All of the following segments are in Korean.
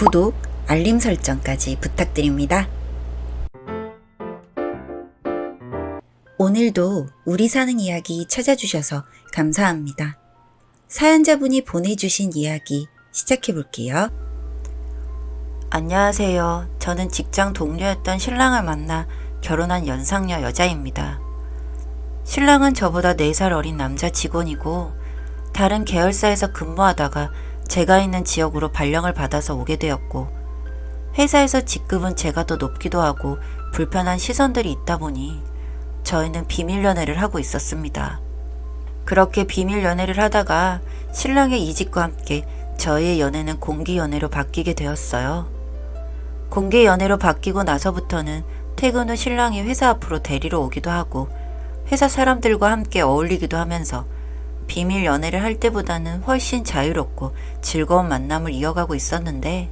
구독, 알림 설정까지 부탁드립니다. 오늘도 우리 사는 이야기 찾아주셔서 감사합니다. 사연자분이 보내주신 이야기 시작해볼게요. 안녕하세요. 저는 직장 동료였던 신랑을 만나 결혼한 연상녀 여자입니다. 신랑은 저보다 4살 어린 남자 직원이고 다른 계열사에서 근무하다가 제가 있는 지역으로 발령을 받아서 오게 되었고 회사에서 직급은 제가 더 높기도 하고 불편한 시선들이 있다 보니 저희는 비밀 연애를 하고 있었습니다. 그렇게 비밀 연애를 하다가 신랑의 이직과 함께 저희의 연애는 공개 연애로 바뀌게 되었어요. 공개 연애로 바뀌고 나서부터는 퇴근 후 신랑이 회사 앞으로 데리러 오기도 하고 회사 사람들과 함께 어울리기도 하면서 비밀 연애를 할 때보다는 훨씬 자유롭고 즐거운 만남을 이어가고 있었는데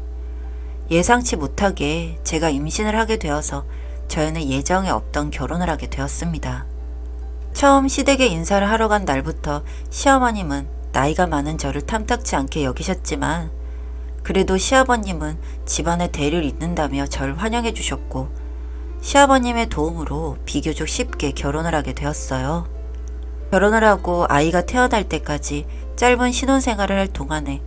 예상치 못하게 제가 임신을 하게 되어서 저희는 예정에 없던 결혼을 하게 되었습니다. 처음 시댁에 인사를 하러 간 날부터 시어머님은 나이가 많은 저를 탐탁지 않게 여기셨지만 그래도 시아버님은 집안에 대를 잇는다며 저를 환영해 주셨고 시아버님의 도움으로 비교적 쉽게 결혼을 하게 되었어요. 결혼을 하고 아이가 태어날 때까지 짧은 신혼생활을 할 동안에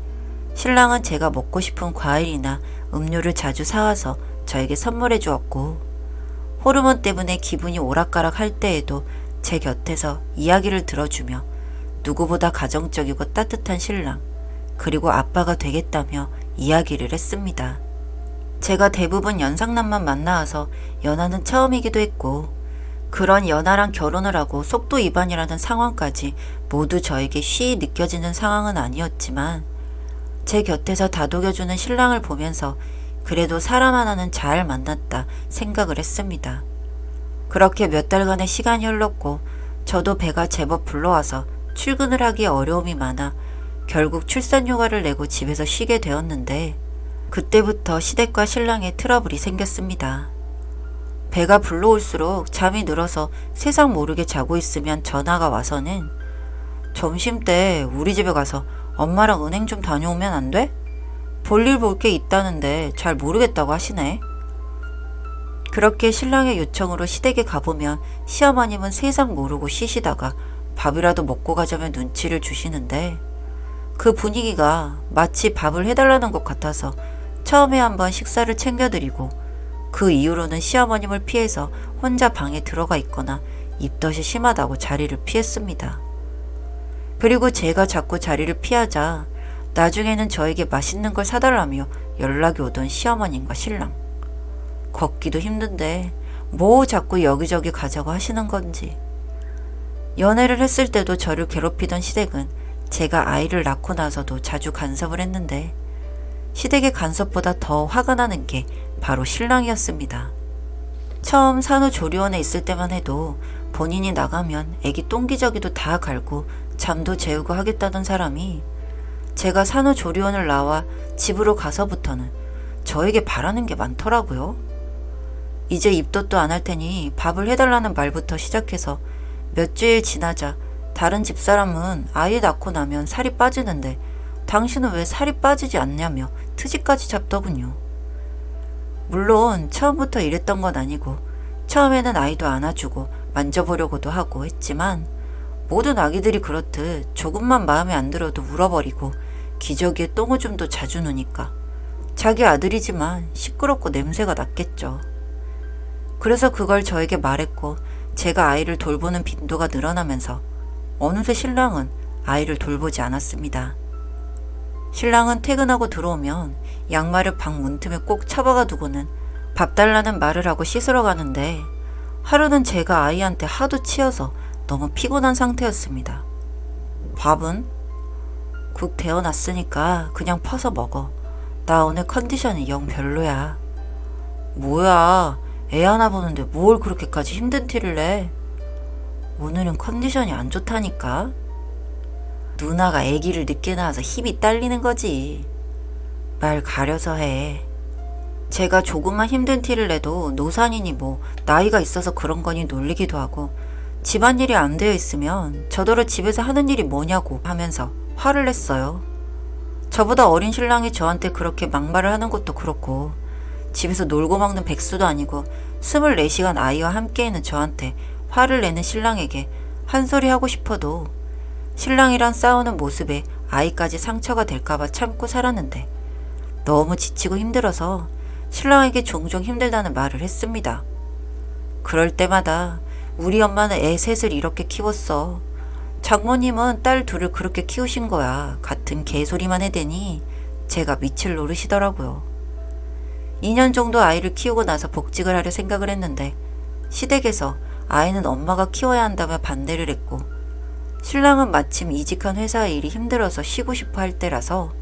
신랑은 제가 먹고 싶은 과일이나 음료를 자주 사와서 저에게 선물해 주었고 호르몬 때문에 기분이 오락가락 할 때에도 제 곁에서 이야기를 들어주며 누구보다 가정적이고 따뜻한 신랑 그리고 아빠가 되겠다며 이야기를 했습니다. 제가 대부분 연상남만 만나와서 연하는 처음이기도 했고 그런 연하랑 결혼을 하고 속도 위반이라는 상황까지 모두 저에게 쉬이 느껴지는 상황은 아니었지만 제 곁에서 다독여주는 신랑을 보면서 그래도 사람 하나는 잘 만났다 생각을 했습니다. 그렇게 몇 달간의 시간이 흘렀고 저도 배가 제법 불러와서 출근을 하기에 어려움이 많아 결국 출산휴가를 내고 집에서 쉬게 되었는데 그때부터 시댁과 신랑의 트러블이 생겼습니다. 배가 불러올수록 잠이 늘어서 세상 모르게 자고 있으면 전화가 와서는 점심때 우리 집에 가서 엄마랑 은행 좀 다녀오면 안 돼? 볼일 볼 게 있다는데 잘 모르겠다고 하시네. 그렇게 신랑의 요청으로 시댁에 가보면 시어머님은 세상 모르고 쉬시다가 밥이라도 먹고 가자며 눈치를 주시는데 그 분위기가 마치 밥을 해달라는 것 같아서 처음에 한번 식사를 챙겨드리고 그 이후로는 시어머님을 피해서 혼자 방에 들어가 있거나 입덧이 심하다고 자리를 피했습니다. 그리고 제가 자꾸 자리를 피하자 나중에는 저에게 맛있는 걸 사달라며 연락이 오던 시어머님과 신랑. 걷기도 힘든데 뭐 자꾸 여기저기 가자고 하시는 건지. 연애를 했을 때도 저를 괴롭히던 시댁은 제가 아이를 낳고 나서도 자주 간섭을 했는데 시댁의 간섭보다 더 화가 나는 게 바로 신랑이었습니다. 처음 산후조리원에 있을 때만 해도 본인이 나가면 애기 똥기저귀도 다 갈고 잠도 재우고 하겠다던 사람이 제가 산후조리원을 나와 집으로 가서부터는 저에게 바라는 게 많더라고요. 이제 입덧도 안 할 테니 밥을 해달라는 말부터 시작해서 몇 주일 지나자 다른 집사람은 아이 낳고 나면 살이 빠지는데 당신은 왜 살이 빠지지 않냐며 트집까지 잡더군요. 물론 처음부터 이랬던 건 아니고 처음에는 아이도 안아주고 만져보려고도 하고 했지만 모든 아기들이 그렇듯 조금만 마음에 안 들어도 울어버리고 기저귀에 똥오줌도 자주 누니까 자기 아들이지만 시끄럽고 냄새가 났겠죠. 그래서 그걸 저에게 말했고 제가 아이를 돌보는 빈도가 늘어나면서 어느새 신랑은 아이를 돌보지 않았습니다. 신랑은 퇴근하고 들어오면 양말을 방 문틈에 꼭 처박아 두고는 밥 달라는 말을 하고 씻으러 가는데 하루는 제가 아이한테 하도 치여서 너무 피곤한 상태였습니다. 밥은? 국 데워놨으니까 그냥 퍼서 먹어. 나 오늘 컨디션이 영 별로야. 뭐야, 애 하나 보는데 뭘 그렇게까지 힘든 티를 내? 오늘은 컨디션이 안 좋다니까. 누나가 아기를 늦게 낳아서 힘이 딸리는 거지. 말 가려서 해. 제가 조금만 힘든 티를 내도 노산이니 뭐 나이가 있어서 그런 거니 놀리기도 하고 집안일이 안 되어 있으면 저더러 집에서 하는 일이 뭐냐고 하면서 화를 냈어요. 저보다 어린 신랑이 저한테 그렇게 막말을 하는 것도 그렇고 집에서 놀고 먹는 백수도 아니고 24시간 아이와 함께 있는 저한테 화를 내는 신랑에게 한 소리 하고 싶어도 신랑이랑 싸우는 모습에 아이까지 상처가 될까봐 참고 살았는데 너무 지치고 힘들어서 신랑에게 종종 힘들다는 말을 했습니다. 그럴 때마다 우리 엄마는 애 셋을 이렇게 키웠어. 장모님은 딸 둘을 그렇게 키우신 거야. 같은 개소리만 해대니 제가 미칠 노릇이더라고요. 2년 정도 아이를 키우고 나서 복직을 하려 생각을 했는데 시댁에서 아이는 엄마가 키워야 한다며 반대를 했고 신랑은 마침 이직한 회사 일이 힘들어서 쉬고 싶어 할 때라서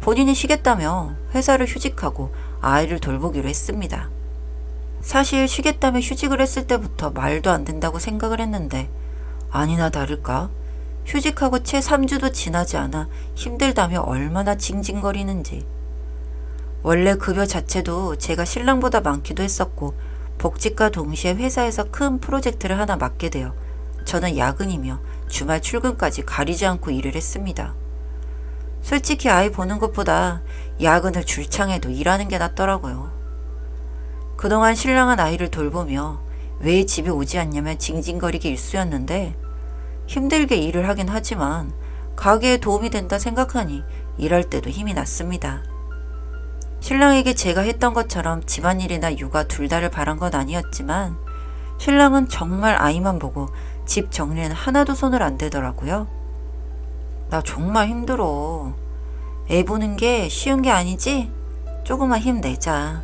본인이 쉬겠다며 회사를 휴직하고 아이를 돌보기로 했습니다. 사실 쉬겠다며 휴직을 했을 때부터 말도 안 된다고 생각을 했는데 아니나 다를까 휴직하고 채 3주도 지나지 않아 힘들다며 얼마나 징징거리는지. 원래 급여 자체도 제가 신랑보다 많기도 했었고 복직과 동시에 회사에서 큰 프로젝트를 하나 맡게 되어 저는 야근이며 주말 출근까지 가리지 않고 일을 했습니다. 솔직히 아이 보는 것보다 야근을 줄창해도 일하는 게 낫더라고요. 그동안 신랑은 아이를 돌보며 왜 집에 오지 않냐며 징징거리기 일쑤였는데 힘들게 일을 하긴 하지만 가게에 도움이 된다 생각하니 일할 때도 힘이 났습니다. 신랑에게 제가 했던 것처럼 집안일이나 육아 둘 다를 바란 건 아니었지만 신랑은 정말 아이만 보고 집 정리는 하나도 손을 안 대더라고요. 나 정말 힘들어. 애 보는 게 쉬운 게 아니지? 조금만 힘내자.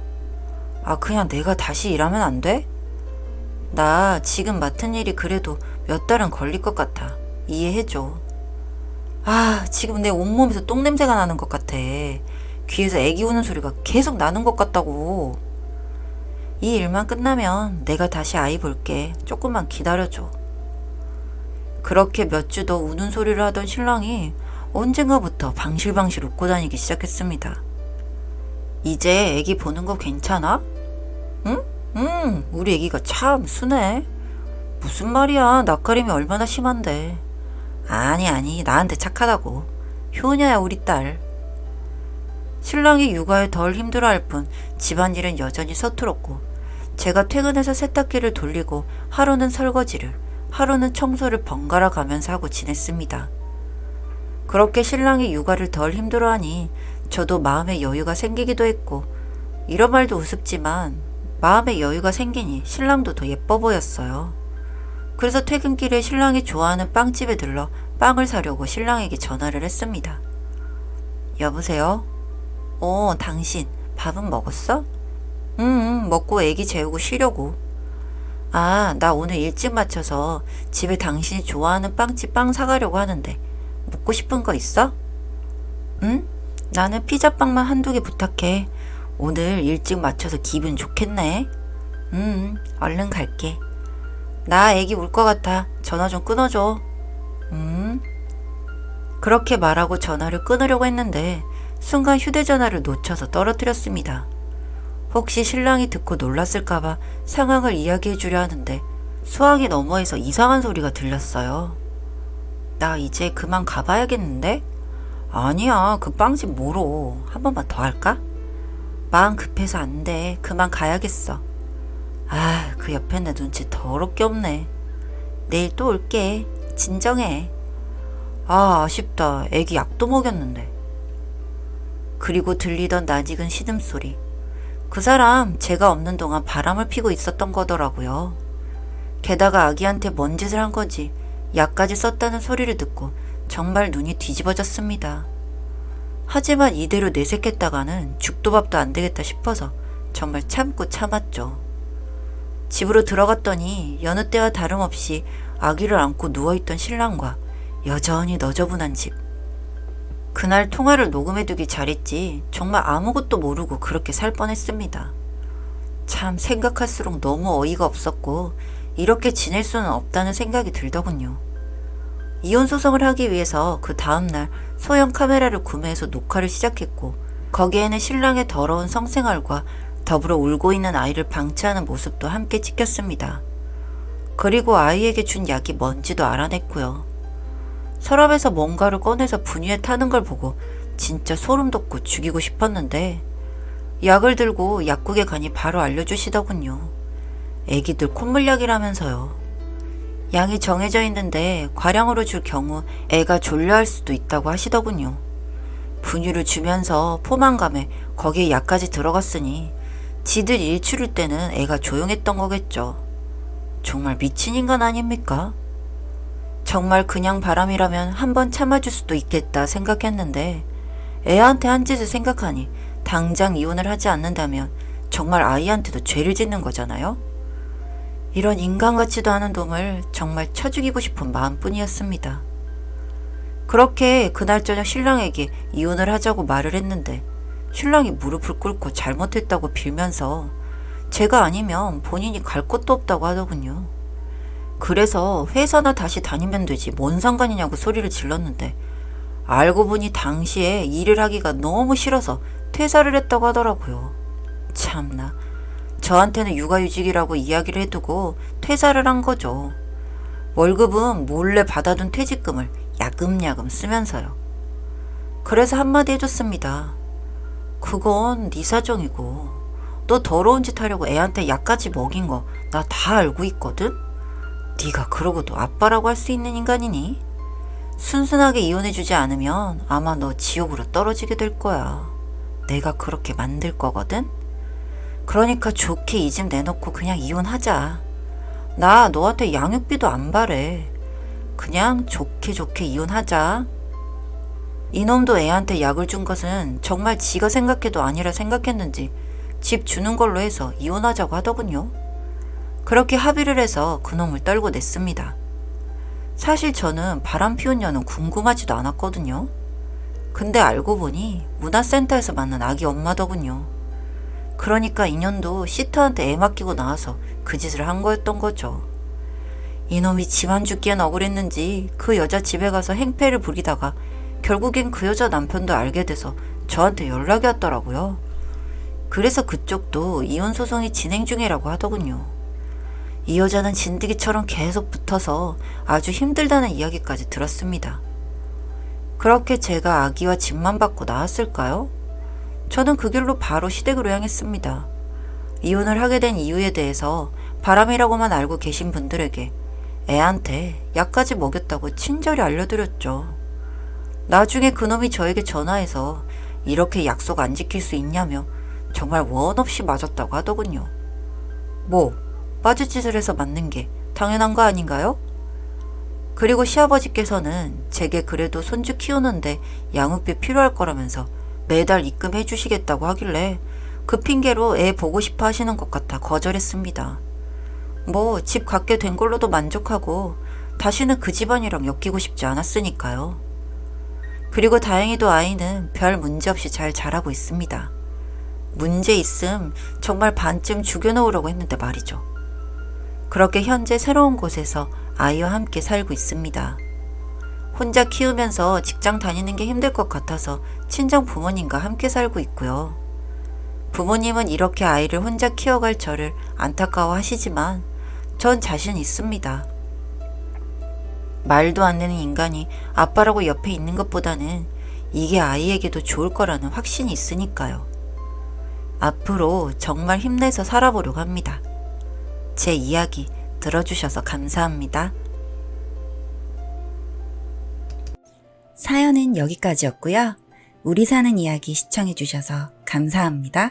아, 그냥 내가 다시 일하면 안 돼? 나 지금 맡은 일이 그래도 몇 달은 걸릴 것 같아. 이해해줘. 아, 지금 내 온몸에서 똥냄새가 나는 것 같아. 귀에서 애기 우는 소리가 계속 나는 것 같다고. 이 일만 끝나면 내가 다시 아이 볼게. 조금만 기다려줘. 그렇게 몇 주 더 우는 소리를 하던 신랑이 언젠가부터 방실방실 웃고 다니기 시작했습니다. 이제 애기 보는 거 괜찮아? 응? 우리 애기가 참 순해. 무슨 말이야. 낯가림이 얼마나 심한데. 아니, 나한테 착하다고. 효녀야 우리 딸. 신랑이 육아에 덜 힘들어할 뿐 집안일은 여전히 서툴었고 제가 퇴근해서 세탁기를 돌리고 하루는 설거지를 하루는 청소를 번갈아 가면서 하고 지냈습니다. 그렇게 신랑이 육아를 덜 힘들어하니 저도 마음의 여유가 생기기도 했고 이런 말도 우습지만 마음의 여유가 생기니 신랑도 더 예뻐 보였어요. 그래서 퇴근길에 신랑이 좋아하는 빵집에 들러 빵을 사려고 신랑에게 전화를 했습니다. 여보세요? 당신 밥은 먹었어? 응, 먹고 애기 재우고 쉬려고. 아, 나 오늘 일찍 마쳐서 집에 당신이 좋아하는 빵집 빵 사가려고 하는데 먹고 싶은 거 있어? 응? 나는 피자빵만 한두 개 부탁해. 오늘 일찍 마쳐서 기분 좋겠네. 얼른 갈게. 나 애기 울 것 같아. 전화 좀 끊어줘. 그렇게 말하고 전화를 끊으려고 했는데 순간 휴대전화를 놓쳐서 떨어뜨렸습니다. 혹시 신랑이 듣고 놀랐을까봐 상황을 이야기해 주려 하는데 수화기 너머에서 이상한 소리가 들렸어요. 나 이제 그만 가봐야겠는데? 아니야, 그 빵집 뭐로. 한 번만 더 할까? 마음 급해서 안 돼. 그만 가야겠어. 아, 그 옆에 내 눈치 더럽게 없네. 내일 또 올게. 진정해. 아, 아쉽다. 애기 약도 먹였는데. 그리고 들리던 낯익은 시듬소리. 그 사람 제가 없는 동안 바람을 피고 있었던 거더라고요. 게다가 아기한테 뭔 짓을 한 건지 약까지 썼다는 소리를 듣고 정말 눈이 뒤집어졌습니다. 하지만 이대로 내색했다가는 죽도 밥도 안 되겠다 싶어서 정말 참고 참았죠. 집으로 들어갔더니 여느 때와 다름없이 아기를 안고 누워있던 신랑과 여전히 너저분한 집. 그날 통화를 녹음해두기 잘했지 정말 아무것도 모르고 그렇게 살 뻔했습니다. 참 생각할수록 너무 어이가 없었고 이렇게 지낼 수는 없다는 생각이 들더군요. 이혼 소송을 하기 위해서 그 다음날 소형 카메라를 구매해서 녹화를 시작했고 거기에는 신랑의 더러운 성생활과 더불어 울고 있는 아이를 방치하는 모습도 함께 찍혔습니다. 그리고 아이에게 준 약이 뭔지도 알아냈고요. 서랍에서 뭔가를 꺼내서 분유에 타는 걸 보고 진짜 소름 돋고 죽이고 싶었는데 약을 들고 약국에 가니 바로 알려주시더군요. 애기들 콧물약이라면서요. 양이 정해져 있는데 과량으로 줄 경우 애가 졸려할 수도 있다고 하시더군요. 분유를 주면서 포만감에 거기에 약까지 들어갔으니 지들 일출일 때는 애가 조용했던 거겠죠. 정말 미친 인간 아닙니까? 정말 그냥 바람이라면 한번 참아줄 수도 있겠다 생각했는데 애한테 한 짓을 생각하니 당장 이혼을 하지 않는다면 정말 아이한테도 죄를 짓는 거잖아요? 이런 인간 같지도 않은 놈을 정말 쳐 죽이고 싶은 마음뿐이었습니다. 그렇게 그날 저녁 신랑에게 이혼을 하자고 말을 했는데 신랑이 무릎을 꿇고 잘못했다고 빌면서 제가 아니면 본인이 갈 곳도 없다고 하더군요. 그래서 회사나 다시 다니면 되지 뭔 상관이냐고 소리를 질렀는데 알고 보니 당시에 일을 하기가 너무 싫어서 퇴사를 했다고 하더라고요. 참나. 저한테는 육아휴직이라고 이야기를 해두고 퇴사를 한 거죠. 월급은 몰래 받아둔 퇴직금을 야금야금 쓰면서요. 그래서 한마디 해줬습니다. 그건 네 사정이고 너 더러운 짓 하려고 애한테 약까지 먹인 거 나 다 알고 있거든? 네가 그러고도 아빠라고 할 수 있는 인간이니? 순순하게 이혼해주지 않으면 아마 너 지옥으로 떨어지게 될 거야. 내가 그렇게 만들 거거든? 그러니까 좋게 이 집 내놓고 그냥 이혼하자. 나 너한테 양육비도 안 바래. 그냥 좋게 이혼하자. 이놈도 애한테 약을 준 것은 정말 지가 생각해도 아니라 생각했는지 집 주는 걸로 해서 이혼하자고 하더군요. 그렇게 합의를 해서 그놈을 떨고 냈습니다. 사실 저는 바람 피운 년은 궁금하지도 않았거든요. 근데 알고 보니 문화센터에서 만난 아기 엄마더군요. 그러니까 인연도 시터한테 애 맡기고 나와서 그 짓을 한 거였던 거죠. 이놈이 집안 죽기엔 억울했는지 그 여자 집에 가서 행패를 부리다가 결국엔 그 여자 남편도 알게 돼서 저한테 연락이 왔더라고요. 그래서 그쪽도 이혼 소송이 진행 중이라고 하더군요. 이 여자는 진드기처럼 계속 붙어서 아주 힘들다는 이야기까지 들었습니다. 그렇게 제가 아기와 집만 받고 나왔을까요? 저는 그 길로 바로 시댁으로 향했습니다. 이혼을 하게 된 이유에 대해서 바람이라고만 알고 계신 분들에게 애한테 약까지 먹였다고 친절히 알려드렸죠. 나중에 그놈이 저에게 전화해서 이렇게 약속 안 지킬 수 있냐며 정말 원 없이 맞았다고 하더군요. 뭐, 맞을 짓을 해서 맞는 게 당연한 거 아닌가요? 그리고 시아버지께서는 제게 그래도 손주 키우는데 양육비 필요할 거라면서 매달 입금해 주시겠다고 하길래 그 핑계로 애 보고 싶어 하시는 것 같아 거절했습니다. 뭐 집 갖게 된 걸로도 만족하고 다시는 그 집안이랑 엮이고 싶지 않았으니까요. 그리고 다행히도 아이는 별 문제 없이 잘 자라고 있습니다. 문제 있음 정말 반쯤 죽여놓으려고 했는데 말이죠. 그렇게 현재 새로운 곳에서 아이와 함께 살고 있습니다. 혼자 키우면서 직장 다니는 게 힘들 것 같아서 친정 부모님과 함께 살고 있고요. 부모님은 이렇게 아이를 혼자 키워갈 저를 안타까워 하시지만 전 자신 있습니다. 말도 안 되는 인간이 아빠라고 옆에 있는 것보다는 이게 아이에게도 좋을 거라는 확신이 있으니까요. 앞으로 정말 힘내서 살아보려고 합니다. 제 이야기 들어주셔서 감사합니다. 사연은 여기까지였고요. 우리 사는 이야기 시청해주셔서 감사합니다.